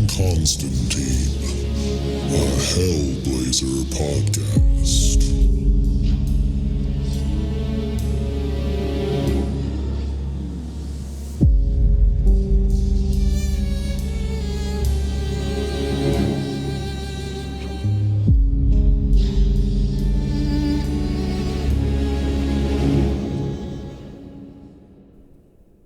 Constantine, a Hellblazer podcast.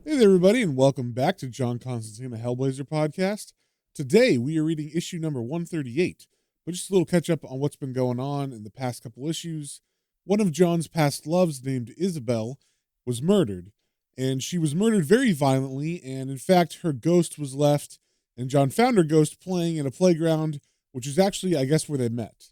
Hey there, everybody, and welcome back to John Constantine, a Hellblazer podcast. Today, we are reading issue number 138, but just a little catch-up on what's been going on in the past couple issues. One of John's past loves, named Isabelle, was murdered, and she was murdered very violently, and in fact, her ghost was left, and John found her ghost playing in a playground, which is actually, I guess, where they met.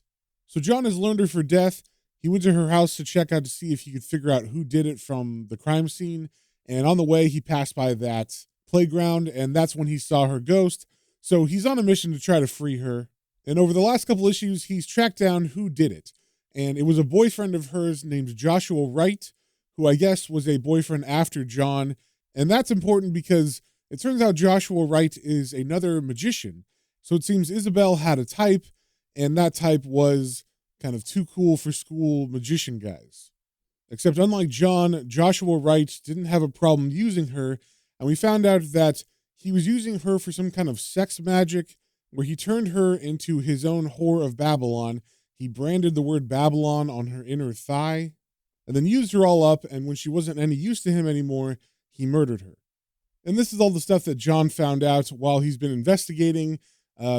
So John has learned her for death. He went to her house to check out to see if he could figure out who did it from the crime scene, and on the way, he passed by that playground, and that's when he saw her ghost. So he's on a mission to try to free her. And over the last couple issues, he's tracked down who did it. And it was a boyfriend of hers named Joshua Wright, who I guess was a boyfriend after John. And that's important because it turns out Joshua Wright is another magician. So it seems Isabelle had a type, and that type was kind of too cool for school magician guys. Except unlike John, Joshua Wright didn't have a problem using her, and we found out that he was using her for some kind of sex magic where he turned her into his own whore of Babylon. He branded the word Babylon on her inner thigh, and then used her all up, and when she wasn't any use to him anymore, he murdered her. And this is all the stuff that John found out while he's been investigating,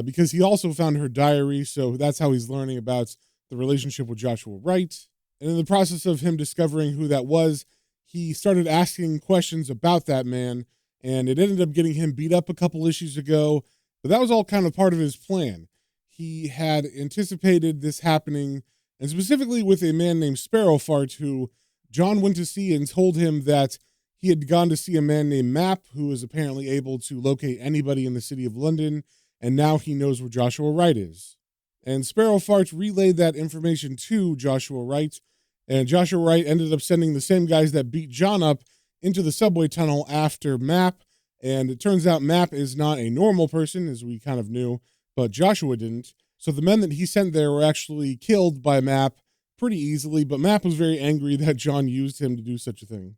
because he also found her diary, so that's how he's learning about the relationship with Joshua Wright. And in the process of him discovering who that was, he started asking questions about that man, and it ended up getting him beat up a couple issues ago. But that was all kind of part of his plan. He had anticipated this happening, and specifically with a man named Sparrowfart, who John went to see and told him that he had gone to see a man named Map, who is apparently able to locate anybody in the city of London, and now he knows where Joshua Wright is. And Sparrowfart relayed that information to Joshua Wright, and Joshua Wright ended up sending the same guys that beat John up into the subway tunnel after Map. And it turns out Map is not a normal person, as we kind of knew, but Joshua didn't. So the men that he sent there were actually killed by Map pretty easily, but Map was very angry that John used him to do such a thing.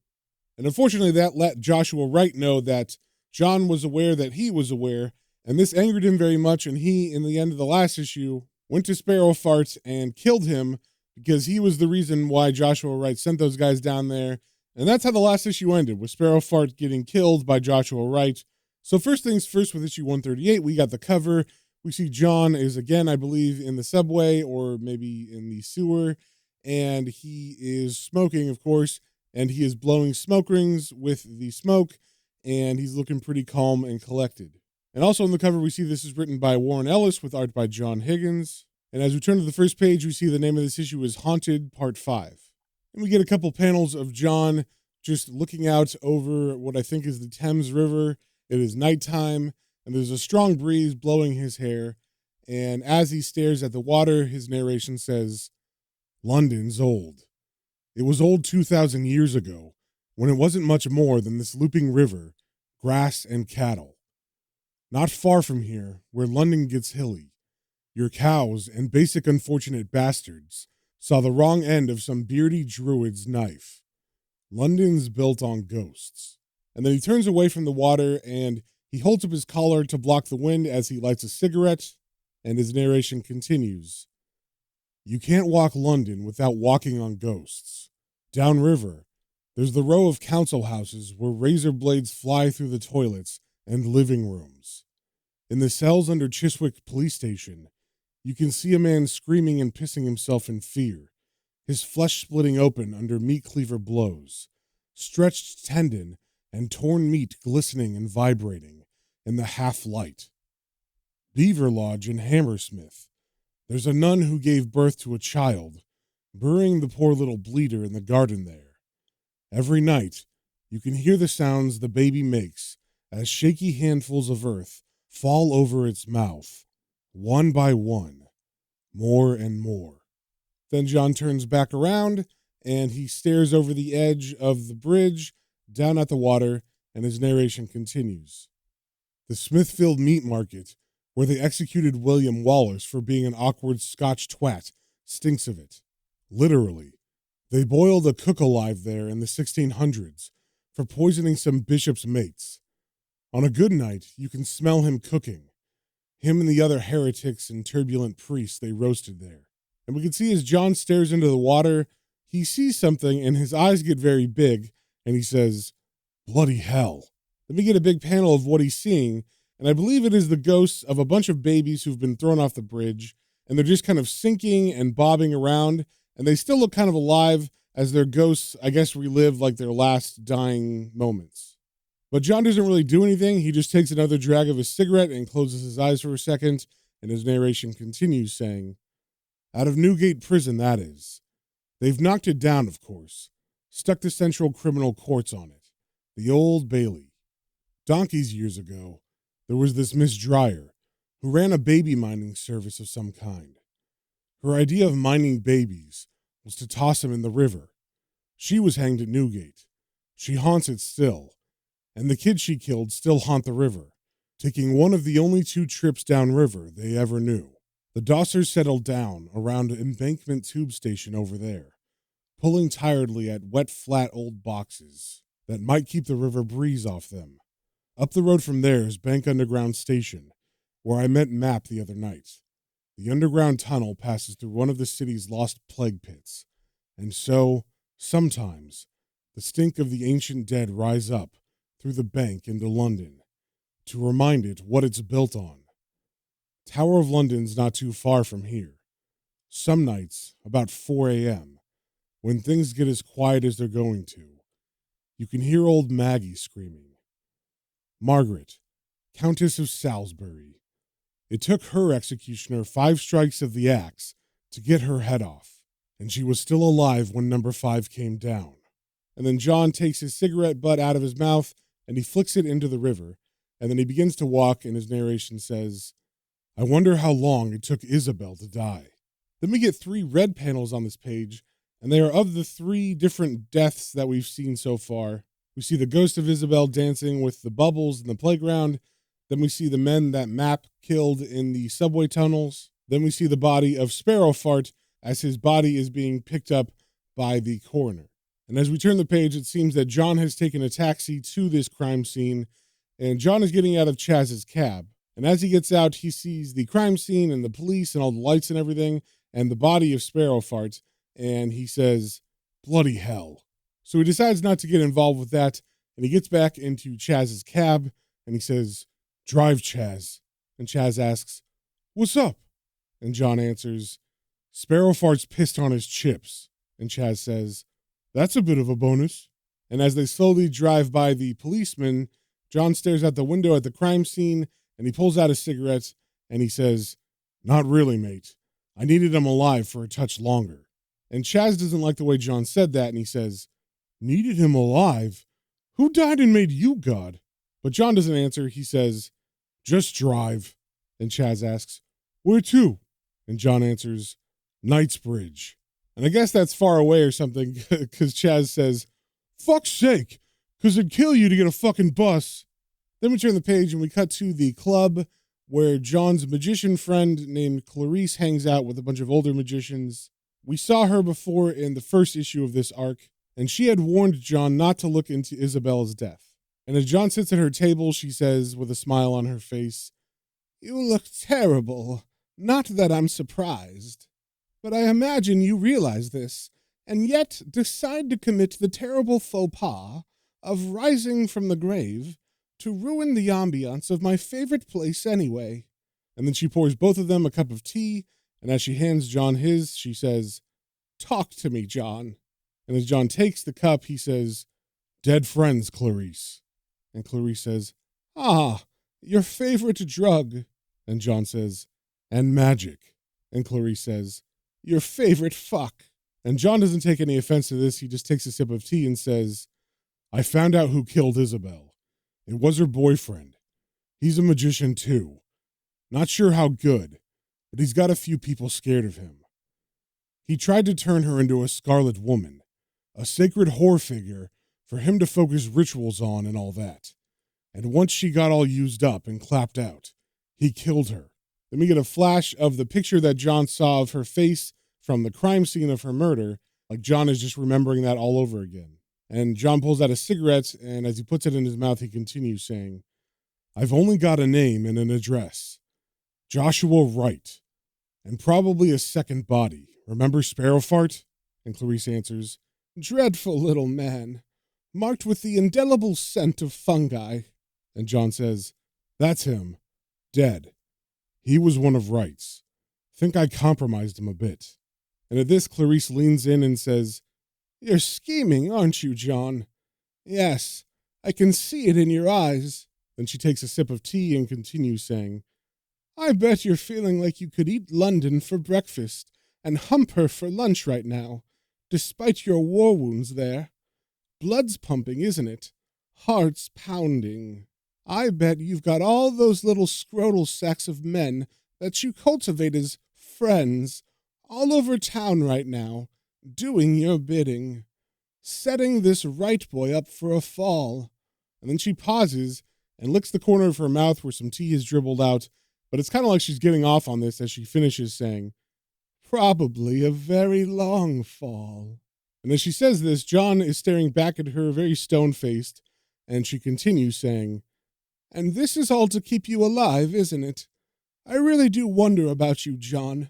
And unfortunately, that let Joshua Wright know that John was aware that he was aware, and this angered him very much, and he, in the end of the last issue, went to Sparrowfart and killed him, because he was the reason why Joshua Wright sent those guys down there. And that's how the last issue ended, with Sparrowfart getting killed by Joshua Wright. So first things first, with issue 138, we got the cover. We see John is, again, I believe, in the subway or maybe in the sewer. And he is smoking, of course, and he is blowing smoke rings with the smoke. And he's looking pretty calm and collected. And also on the cover, we see this is written by Warren Ellis with art by John Higgins. And as we turn to the first page, we see the name of this issue is Haunted Part 5. And we get a couple panels of John just looking out over what I think is the Thames River. It is nighttime, and there's a strong breeze blowing his hair. And as he stares at the water, his narration says, "London's old. It was old 2,000 years ago, when it wasn't much more than this looping river, grass and cattle. Not far from here, where London gets hilly, your cows and basic unfortunate bastards saw the wrong end of some beardy druid's knife. London's built on ghosts." And then he turns away from the water and he holds up his collar to block the wind as he lights a cigarette, and his narration continues. "You can't walk London without walking on ghosts. Downriver, there's the row of council houses where razor blades fly through the toilets and living rooms. In the cells under Chiswick Police Station, you can see a man screaming and pissing himself in fear, his flesh splitting open under meat cleaver blows, stretched tendon and torn meat glistening and vibrating in the half-light. Beaver Lodge in Hammersmith, there's a nun who gave birth to a child, burying the poor little bleeder in the garden there. Every night, you can hear the sounds the baby makes as shaky handfuls of earth fall over its mouth, one by one, more and more." Then John turns back around and he stares over the edge of the bridge down at the water, and his narration continues. "The Smithfield Meat Market where they executed William Wallace for being an awkward Scotch twat. Stinks of it. Literally. They boiled a cook alive there in the 1600s for poisoning some bishop's mates. On a good night, you can smell him cooking. Him and the other heretics and turbulent priests they roasted there. And we can see as John stares into the water, he sees something and his eyes get very big, and he says, "Bloody hell." Then we get a big panel of what he's seeing, and I believe it is the ghosts of a bunch of babies who've been thrown off the bridge, and they're just kind of sinking and bobbing around, and they still look kind of alive as their ghosts, I guess, relive like their last dying moments. But John doesn't really do anything. He just takes another drag of his cigarette and closes his eyes for a second, and his narration continues saying, "Out of Newgate Prison, that is. They've knocked it down, of course. Stuck the Central Criminal Courts on it. The Old Bailey. Donkeys years ago, there was this Miss Dryer, who ran a baby mining service of some kind. Her idea of mining babies was to toss them in the river. She was hanged at Newgate. She haunts it still, and the kids she killed still haunt the river, taking one of the only 2 trips downriver they ever knew. The Dossers settled down around Embankment Tube Station over there, pulling tiredly at wet, flat old boxes that might keep the river breeze off them. Up the road from there is Bank Underground Station, where I met Map the other night. The underground tunnel passes through one of the city's lost plague pits, and so, sometimes, the stink of the ancient dead rise up through the bank into London, to remind it what it's built on. Tower of London's not too far from here. Some nights, about 4 a.m., when things get as quiet as they're going to, you can hear old Maggie screaming. Margaret, Countess of Salisbury. It took her executioner 5 strikes of the axe to get her head off, and she was still alive when number 5 came down." And then John takes his cigarette butt out of his mouth and he flicks it into the river, and then he begins to walk, and his narration says, "I wonder how long it took Isabelle to die." Then we get 3 red panels on this page, and they are of the 3 different deaths that we've seen so far. We see the ghost of Isabelle dancing with the bubbles in the playground. Then we see the men that Map killed in the subway tunnels. Then we see the body of Sparrowfart as his body is being picked up by the coroner. And as we turn the page, it seems that John has taken a taxi to this crime scene, and John is getting out of Chaz's cab. And as he gets out, he sees the crime scene and the police and all the lights and everything, and the body of Sparrowfart, and he says, "Bloody hell." So he decides not to get involved with that, and he gets back into Chaz's cab, and he says, "Drive, Chaz." And Chaz asks, "What's up?" And John answers, "Sparrowfart's pissed on his chips." And Chaz says, "That's a bit of a bonus." And as they slowly drive by the policeman, John stares out the window at the crime scene, and he pulls out a cigarette, and he says, "Not really, mate. I needed him alive for a touch longer." And Chaz doesn't like the way John said that, and he says, "Needed him alive? Who died and made you God?" But John doesn't answer. He says, "Just drive." And Chaz asks, "Where to?" And John answers, "Knightsbridge." And I guess that's far away or something, because Chaz says, "Fuck's sake, because it'd kill you to get a fucking bus." Then we turn the page and we cut to the club where John's magician friend named Clarice hangs out with a bunch of older magicians. We saw her before in the first issue of this arc, and she had warned John not to look into Isabelle's death. And as John sits at her table, she says, with a smile on her face, "You look terrible. Not that I'm surprised. But I imagine you realize this, and yet decide to commit the terrible faux pas of rising from the grave to ruin the ambiance of my favorite place anyway." And then she pours both of them a cup of tea, and as she hands John his, she says, "Talk to me, John." And as John takes the cup, he says, "Dead friends, Clarice." And Clarice says, "Ah, your favorite drug." And John says, "And magic." And Clarice says, "Your favorite fuck." And John doesn't take any offense to this. He just takes a sip of tea and says, "I found out who killed Isabelle. It was her boyfriend. He's a magician too. Not sure how good, but he's got a few people scared of him. He tried to turn her into a Scarlet Woman, a sacred whore figure for him to focus rituals on and all that. And once she got all used up and clapped out, He killed her. Then we get a flash of the picture that John saw of her face from the crime scene of her murder. Like John is just remembering that all over again. And John pulls out a cigarette, and as he puts it in his mouth, he continues saying, I've only got a name and an address. Joshua Wright. And probably a second body. Remember Sparrowfart? And Clarice answers, dreadful little man, marked with the indelible scent of fungi. And John says, that's him. Dead. He was one of Wright's. Think I compromised him a bit. And at this, Clarice leans in and says, you're scheming, aren't you, John? Yes, I can see it in your eyes. Then she takes a sip of tea and continues saying, I bet you're feeling like you could eat London for breakfast and hump her for lunch right now, despite your war wounds there. Blood's pumping, isn't it? Heart's pounding. I bet you've got all those little scrotal sacks of men that you cultivate as friends all over town right now, doing your bidding, setting this Wright boy up for a fall. And then she pauses and licks the corner of her mouth where some tea has dribbled out, but it's kind of like she's getting off on this as she finishes saying, probably a very long fall. And as she says this, John is staring back at her very stone-faced, and she continues saying, and this is all to keep you alive, isn't it? I really do wonder about you, John.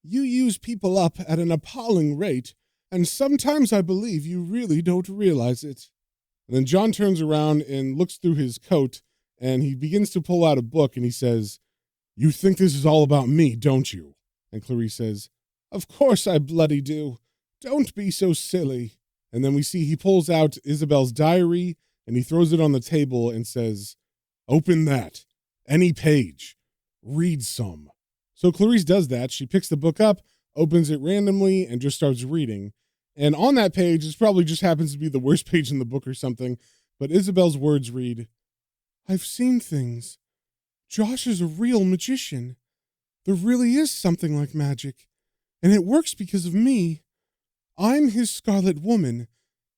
You use people up at an appalling rate, and sometimes I believe you really don't realize it. And then John turns around and looks through his coat, and he begins to pull out a book, and he says, you think this is all about me, don't you? And Clarice says, of course I bloody do. Don't be so silly. And then we see he pulls out Isabelle's diary, and he throws it on the table and says, open that. Any page. Read some. So Clarice does that. She picks the book up, opens it randomly, and just starts reading. And on that page, this probably just happens to be the worst page in the book or something, but Isabelle's words read, I've seen things. Josh is a real magician. There really is something like magic, and it works because of me. I'm his Scarlet Woman,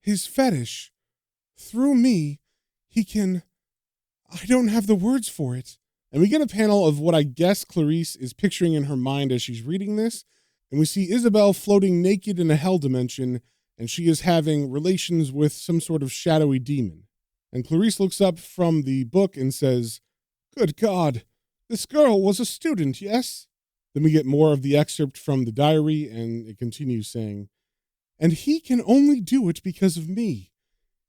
his fetish. Through me, he can... I don't have the words for it. And we get a panel of what I guess Clarice is picturing in her mind as she's reading this. And we see Isabelle floating naked in a hell dimension, and she is having relations with some sort of shadowy demon. And Clarice looks up from the book and says, good God, this girl was a student, yes? Then we get more of the excerpt from the diary, and it continues saying, and he can only do it because of me.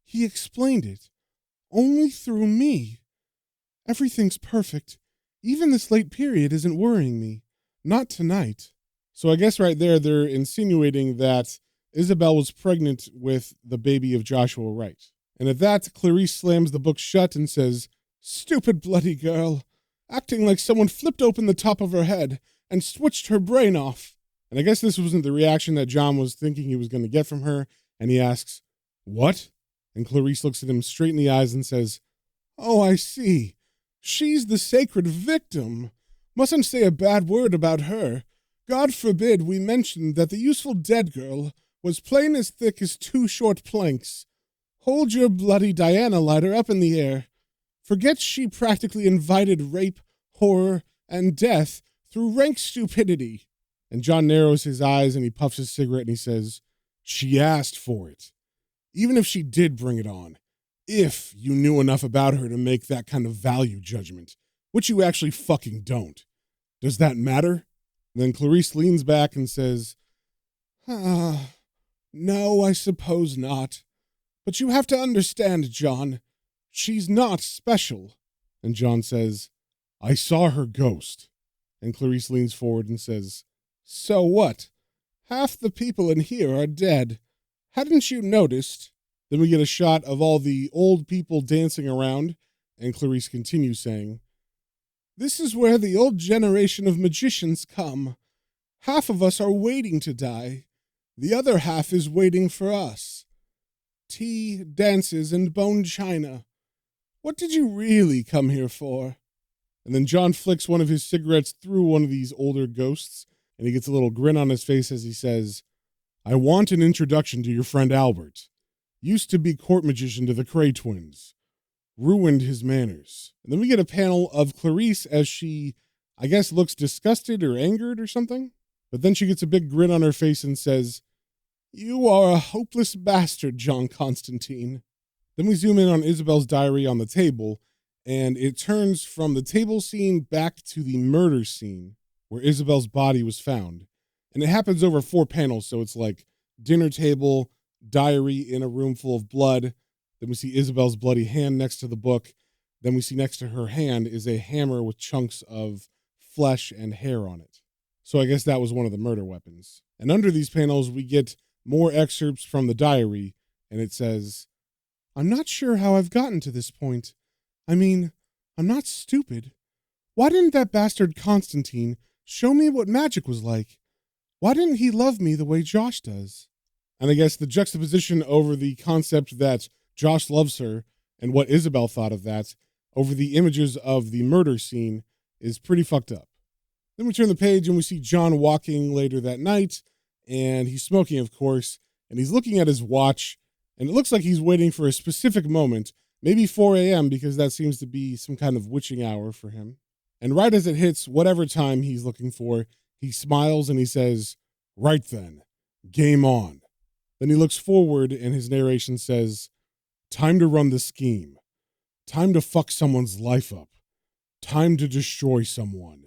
He explained it. Only through me. Everything's perfect. Even this late period isn't worrying me. Not tonight. So I guess right there, they're insinuating that Isabelle was pregnant with the baby of Joshua Wright. And at that, Clarice slams the book shut and says, stupid bloody girl, acting like someone flipped open the top of her head and switched her brain off. And I guess this wasn't the reaction that John was thinking he was going to get from her, and he asks, what? And Clarice looks at him straight in the eyes and says, oh, I see. She's the sacred victim. Mustn't say a bad word about her. God forbid we mention that the useful dead girl was plain as thick as 2 short planks. Hold your bloody Diana lighter up in the air. Forget she practically invited rape, horror, and death through rank stupidity. And John narrows his eyes and he puffs his cigarette and he says, she asked for it. Even if she did bring it on. If you knew enough about her to make that kind of value judgment, which you actually fucking don't. Does that matter? Then Clarice leans back and says, no, I suppose not. But you have to understand, John, she's not special. And John says, I saw her ghost. And Clarice leans forward and says, so what? Half the people in here are dead. Hadn't you noticed? Then we get a shot of all the old people dancing around, and Clarice continues saying, this is where the old generation of magicians come. Half of us are waiting to die. The other half is waiting for us. Tea, dances, and bone china. What did you really come here for? And then John flicks one of his cigarettes through one of these older ghosts, and he gets a little grin on his face as he says, I want an introduction to your friend Albert. Used to be court magician to the Cray twins. ruined his manners. And then we get a panel of Clarice as she, I guess, looks disgusted or angered or something. But then she gets a big grin on her face and says, "You are a hopeless bastard, John Constantine." Then we zoom in on Isabelle's diary on the table, and it turns from the table scene back to the murder scene where Isabelle's body was found. And it happens over 4 panels, so it's like dinner table, diary in a room full of blood. Then we see Isabelle's bloody hand next to the book. Then we see next to her hand is a hammer with chunks of flesh and hair on it. So I guess that was one of the murder weapons. And under these panels, we get more excerpts from the diary, and it says, "I'm not sure how I've gotten to this point. I mean, I'm not stupid. Why didn't that bastard Constantine show me what magic was like? Why didn't he love me the way Josh does?" And I guess the juxtaposition over the concept that Josh loves her and what Isabelle thought of that over the images of the murder scene is pretty fucked up. Then we turn the page and we see John walking later that night, and he's smoking, of course, and he's looking at his watch, and it looks like he's waiting for a specific moment, maybe 4 a.m., because that seems to be some kind of witching hour for him. And right as it hits whatever time he's looking for, he smiles and he says, "Right then, game on." Then he looks forward and his narration says, "Time to run the scheme. Time to fuck someone's life up. Time to destroy someone."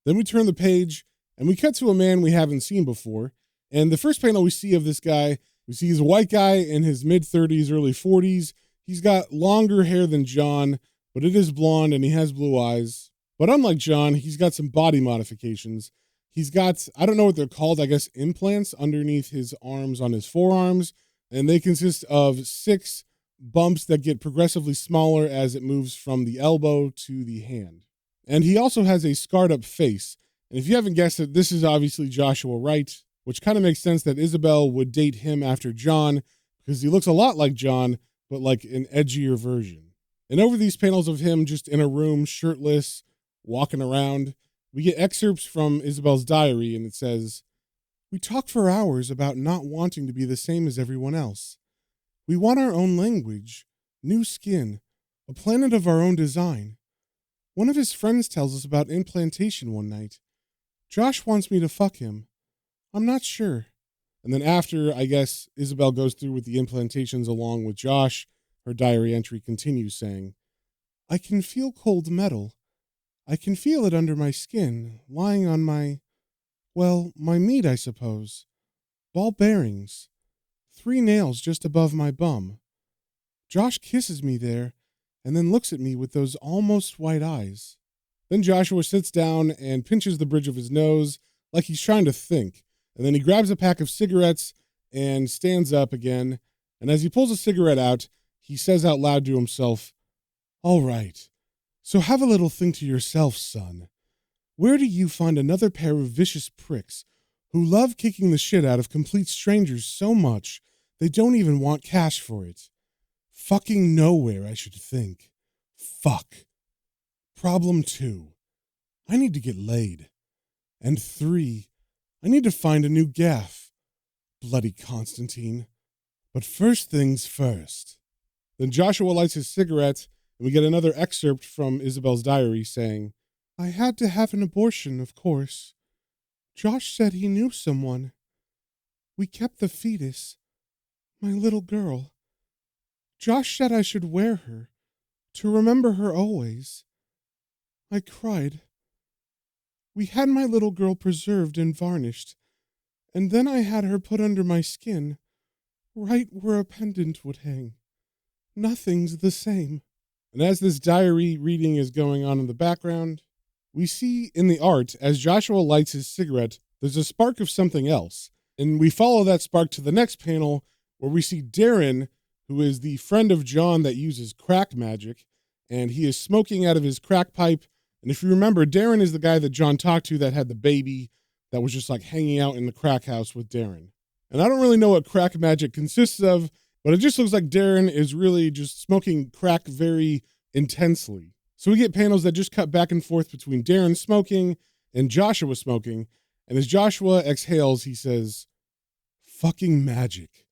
Then we turn the page and we cut to a man we haven't seen before. And the first panel we see of this guy, we see he's a white guy in his mid-30s, early 40s. He's got longer hair than John, but it is blonde and he has blue eyes. But unlike John, he's got some body modifications. He's got, I don't know what they're called, I guess implants underneath his arms on his forearms. And they consist of 6 bumps that get progressively smaller as it moves from the elbow to the hand. And he also has a scarred up face. And if you haven't guessed it, this is obviously Joshua Wright, which kind of makes sense that Isabelle would date him after John because he looks a lot like John, but like an edgier version. And over these panels of him just in a room, shirtless, walking around, we get excerpts from Isabelle's diary, and it says, "We talk for hours about not wanting to be the same as everyone else. We want our own language, new skin, a planet of our own design. One of his friends tells us about implantation one night. Josh wants me to fuck him. I'm not sure." And then after, I guess, Isabelle goes through with the implantations along with Josh, her diary entry continues saying, "I can feel cold metal. I can feel it under my skin, lying on my meat, I suppose. Ball bearings. 3 nails just above my bum. Josh kisses me there, and then looks at me with those almost white eyes." Then Joshua sits down and pinches the bridge of his nose like he's trying to think. And then he grabs a pack of cigarettes and stands up again. And as he pulls a cigarette out, he says out loud to himself, "All right, so have a little think to yourself, son. Where do you find another pair of vicious pricks who love kicking the shit out of complete strangers so much they don't even want cash for it? Fucking nowhere, I should think. Fuck. Problem 2, I need to get laid. And 3, I need to find a new gaff. Bloody Constantine. But first things first." Then Joshua lights his cigarette, and we get another excerpt from Isabelle's diary saying, "I had to have an abortion, of course. Josh said he knew someone. We kept the fetus, my little girl. Josh said I should wear her, to remember her always. I cried. We had my little girl preserved and varnished, and then I had her put under my skin, right where a pendant would hang. Nothing's the same." And as this diary reading is going on in the background, we see in the art, as Joshua lights his cigarette, there's a spark of something else. And we follow that spark to the next panel where we see Darren, who is the friend of John that uses crack magic, and he is smoking out of his crack pipe. And if you remember, Darren is the guy that John talked to that had the baby that was just like hanging out in the crack house with Darren. And I don't really know what crack magic consists of, but it just looks like Darren is really just smoking crack very intensely. So we get panels that just cut back and forth between Darren smoking and Joshua smoking. And as Joshua exhales, he says, "Fucking magic.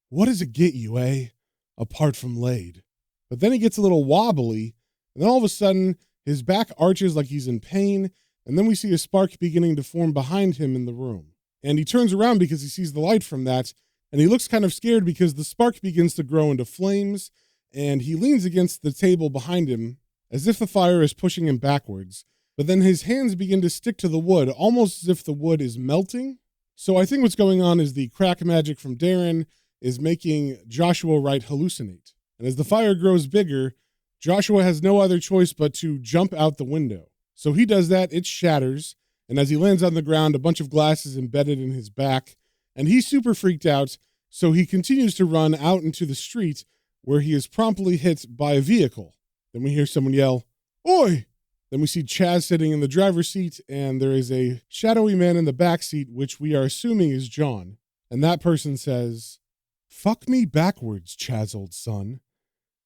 What does it get you, eh? Apart from laid." But then he gets a little wobbly, and then all of a sudden, his back arches like he's in pain, and then we see a spark beginning to form behind him in the room. And he turns around because he sees the light from that, and he looks kind of scared because the spark begins to grow into flames, and he leans against the table behind him as if the fire is pushing him backwards. But then his hands begin to stick to the wood, almost as if the wood is melting. So I think what's going on is the crack magic from Darren is making Joshua Wright hallucinate. And as the fire grows bigger, Joshua has no other choice but to jump out the window. So he does that, it shatters, and as he lands on the ground, a bunch of glass is embedded in his back, and he's super freaked out, so he continues to run out into the street where he is promptly hit by a vehicle. Then we hear someone yell, "Oi!" Then we see Chaz sitting in the driver's seat, and there is a shadowy man in the back seat, which we are assuming is John. And that person says, "Fuck me backwards, Chaz, old son.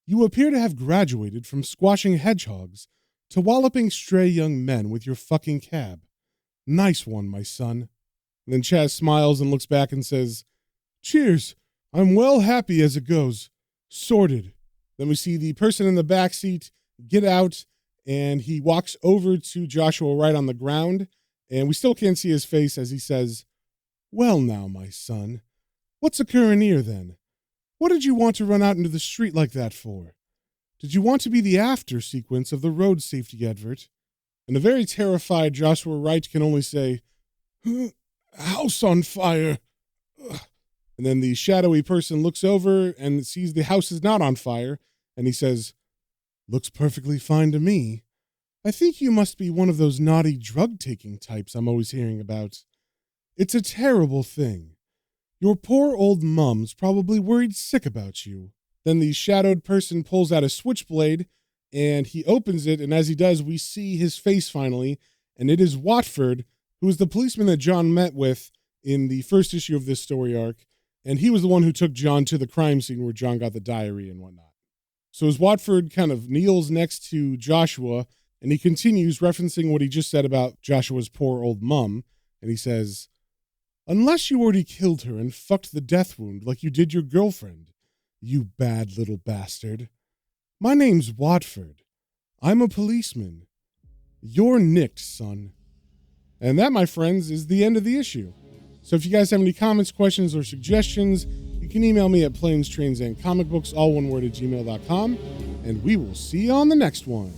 You appear to have graduated from squashing hedgehogs to walloping stray young men with your fucking cab. Nice one, my son." And then Chaz smiles and looks back and says, "Cheers. I'm well happy as it goes. Sorted." Then we see the person in the back seat get out, and he walks over to Joshua Wright on the ground, and we still can't see his face as he says, "Well now, my son, what's occurring here then? What did you want to run out into the street like that for? Did you want to be the after sequence of the road safety advert?" And a very terrified Joshua Wright can only say, "House on fire." And then the shadowy person looks over and sees the house is not on fire, and he says, "Looks perfectly fine to me. I think you must be one of those naughty drug-taking types I'm always hearing about. It's a terrible thing. Your poor old mum's probably worried sick about you." Then the shadowed person pulls out a switchblade, and he opens it, and as he does, we see his face finally, and it is Watford, who is the policeman that John met with in the first issue of this story arc, and he was the one who took John to the crime scene where John got the diary and whatnot. So as Watford kind of kneels next to Joshua, and he continues referencing what he just said about Joshua's poor old mum, and he says, "Unless you already killed her and fucked the death wound like you did your girlfriend, you bad little bastard. My name's Watford. I'm a policeman. You're nicked, son." And that, my friends, is the end of the issue. So if you guys have any comments, questions, or suggestions, you can email me at planestrains and comicbooks, all one word, at gmail.com, and we will see you on the next one.